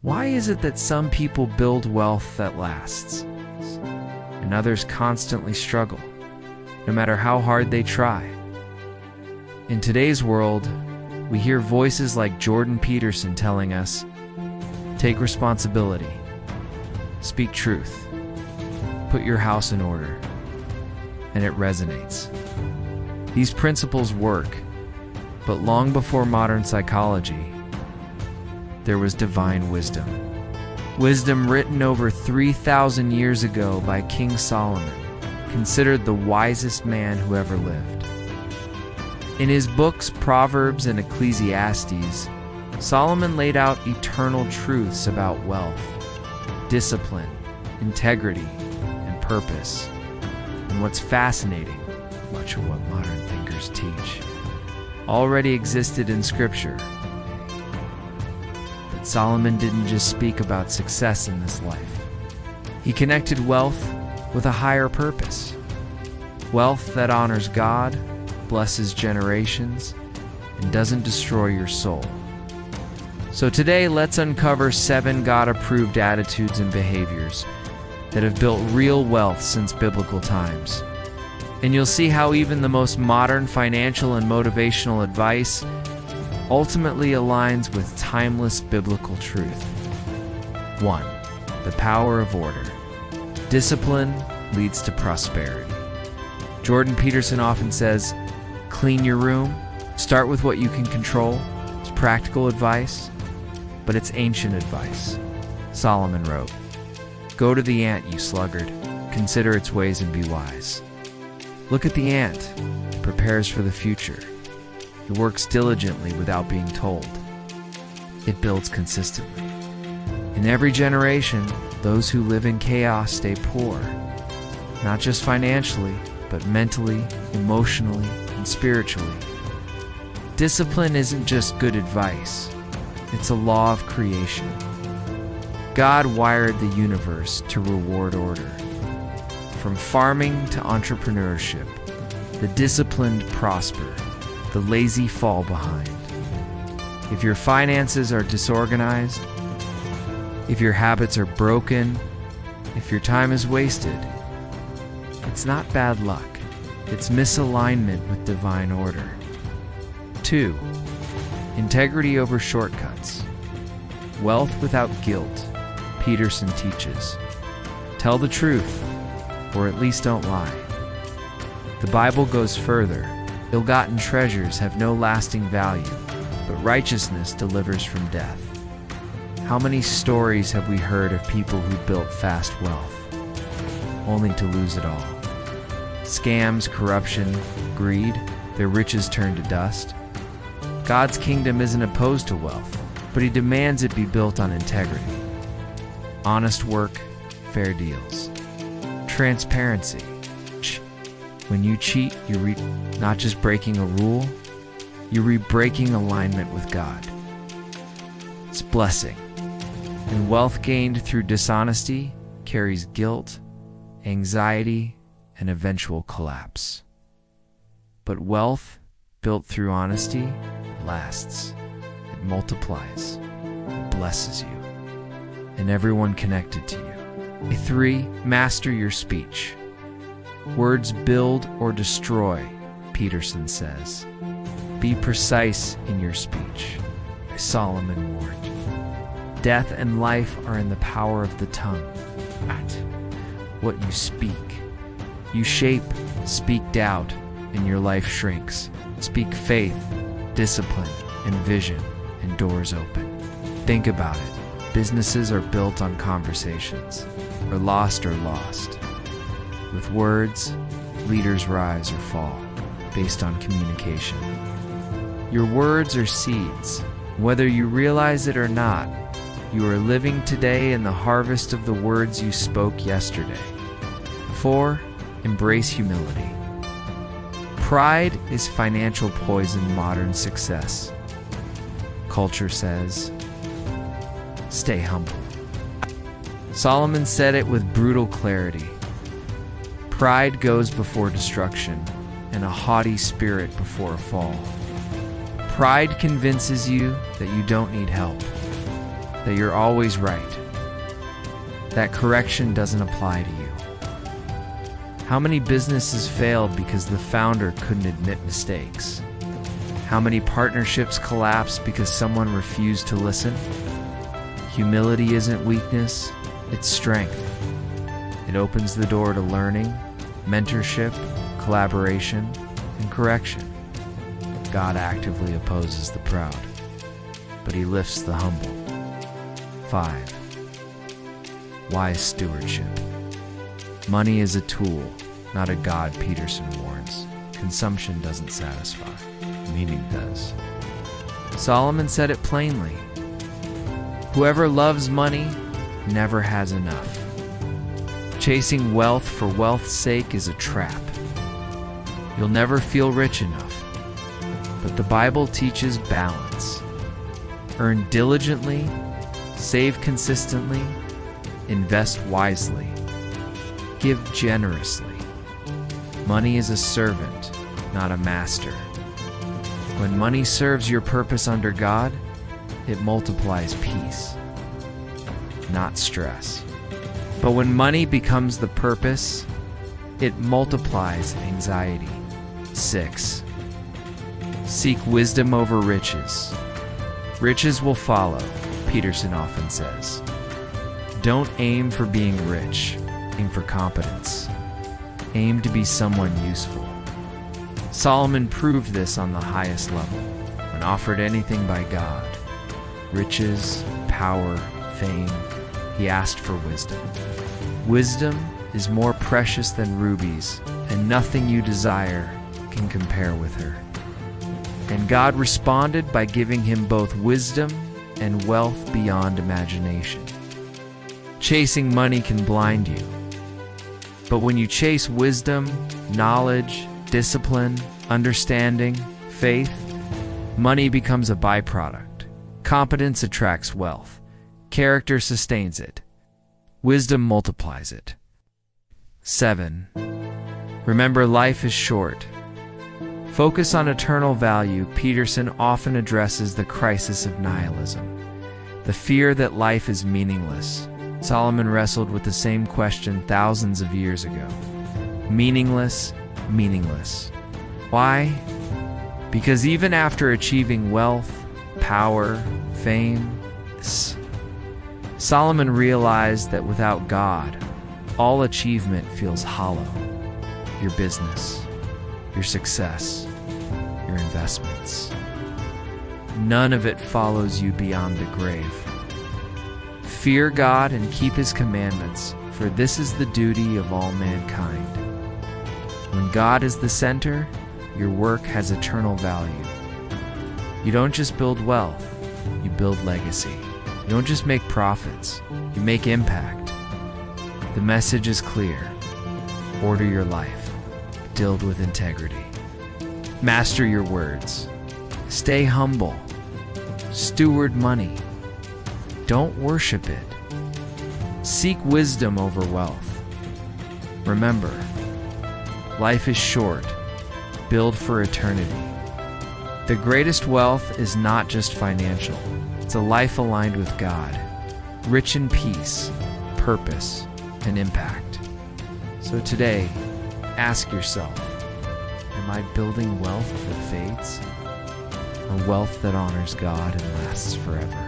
Why is it that some people build wealth that lasts, and others constantly struggle, no matter how hard they try? In today's world, we hear voices like Jordan Peterson telling us, take responsibility, speak truth, put your house in order, and it resonates. These principles work, but long before modern psychology, there was divine wisdom. Wisdom written over 3,000 years ago by King Solomon, considered the wisest man who ever lived. In his books Proverbs and Ecclesiastes, Solomon laid out eternal truths about wealth, discipline, integrity, and purpose. And what's fascinating, much of what modern thinkers teach already existed in Scripture. But Solomon didn't just speak about success in this life. He connected wealth with a higher purpose. Wealth that honors God, blesses generations, and doesn't destroy your soul. So today, let's uncover 7 God-approved attitudes and behaviors that have built real wealth since biblical times. And you'll see how even the most modern financial and motivational advice ultimately aligns with timeless biblical truth. 1. The power of order. Discipline leads to prosperity. Jordan Peterson often says, clean your room, start with what you can control. It's practical advice, but it's ancient advice. Solomon wrote, go to the ant, you sluggard, consider its ways and be wise. Look at the ant, it prepares for the future. It works diligently without being told. It builds consistently. In every generation, those who live in chaos stay poor, not just financially, but mentally, emotionally, and spiritually. Discipline isn't just good advice, it's a law of creation. God wired the universe to reward order. From farming to entrepreneurship, the disciplined prosper, the lazy fall behind. If your finances are disorganized, if your habits are broken, if your time is wasted, it's not bad luck. It's misalignment with divine order. 2. Integrity over shortcuts. Wealth without guilt, Peterson teaches. Tell the truth, or at least don't lie. The Bible goes further. Ill-gotten treasures have no lasting value, but righteousness delivers from death. How many stories have we heard of people who built fast wealth, only to lose it all? Scams, corruption, greed, their riches turn to dust. God's kingdom isn't opposed to wealth, but He demands it be built on integrity. Honest work, fair deals. Transparency. When you cheat, you're not just breaking a rule, you're breaking alignment with God. It's blessing. And wealth gained through dishonesty carries guilt, anxiety, and eventual collapse. But wealth built through honesty lasts. It multiplies. It blesses you and everyone connected to you. 3. Master your speech. Words build or destroy, Peterson says. Be precise in your speech, as Solomon warned. Death and life are in the power of the tongue. What you speak. You shape, speak doubt, and your life shrinks. Speak faith, discipline, and vision, and doors open. Think about it. Businesses are built on conversations, or lost. With words, leaders rise or fall, based on communication. Your words are seeds. Whether you realize it or not, you are living today in the harvest of the words you spoke yesterday. 4. Embrace humility. Pride is financial poison in modern success. Culture says, stay humble. Solomon said it with brutal clarity. Pride goes before destruction, and a haughty spirit before a fall. Pride convinces you that you don't need help. that you're always right. That correction doesn't apply to you. How many businesses failed because the founder couldn't admit mistakes? How many partnerships collapsed because someone refused to listen? Humility isn't weakness, it's strength. It opens the door to learning, mentorship, collaboration, and correction. God actively opposes the proud, but he lifts the humble. 5. Wise stewardship. Money is a tool, not a god, Peterson warns. Consumption doesn't satisfy. Meaning does. Solomon said it plainly. Whoever loves money never has enough. Chasing wealth for wealth's sake is a trap. You'll never feel rich enough. But the Bible teaches balance. Earn diligently, save consistently, invest wisely, give generously. Money is a servant, not a master. When money serves your purpose under God, it multiplies peace, not stress. But when money becomes the purpose, it multiplies anxiety. 6. Seek wisdom over riches. Riches will follow, Peterson often says. Don't aim for being rich, aim for competence. Aim to be someone useful. Solomon proved this on the highest level, when offered anything by God, riches, power, fame, he asked for wisdom. Wisdom is more precious than rubies, and nothing you desire can compare with her. And God responded by giving him both wisdom and wealth beyond imagination. Chasing money can blind you, but when you chase wisdom, knowledge, discipline, understanding, faith, money becomes a byproduct. Competence attracts wealth. Character sustains it. Wisdom multiplies it. 7. Remember, life is short. Focus on eternal value. Peterson often addresses the crisis of nihilism, the fear that life is meaningless. Solomon wrestled with the same question thousands of years ago. Meaningless, meaningless. Why? Because even after achieving wealth, power, fame, Solomon realized that without God, all achievement feels hollow. Your business, your success, your investments. None of it follows you beyond the grave. Fear God and keep his commandments, for this is the duty of all mankind. When God is the center, your work has eternal value. You don't just build wealth, you build legacy. You don't just make profits, you make impact. The message is clear. Order your life, deal with integrity. Master your words. Stay humble. Steward money. Don't worship it. Seek wisdom over wealth. Remember, life is short. Build for eternity. The greatest wealth is not just financial. It's a life aligned with God, rich in peace, purpose, and impact. So today, ask yourself, am I building wealth that fades, or wealth that honors God and lasts forever?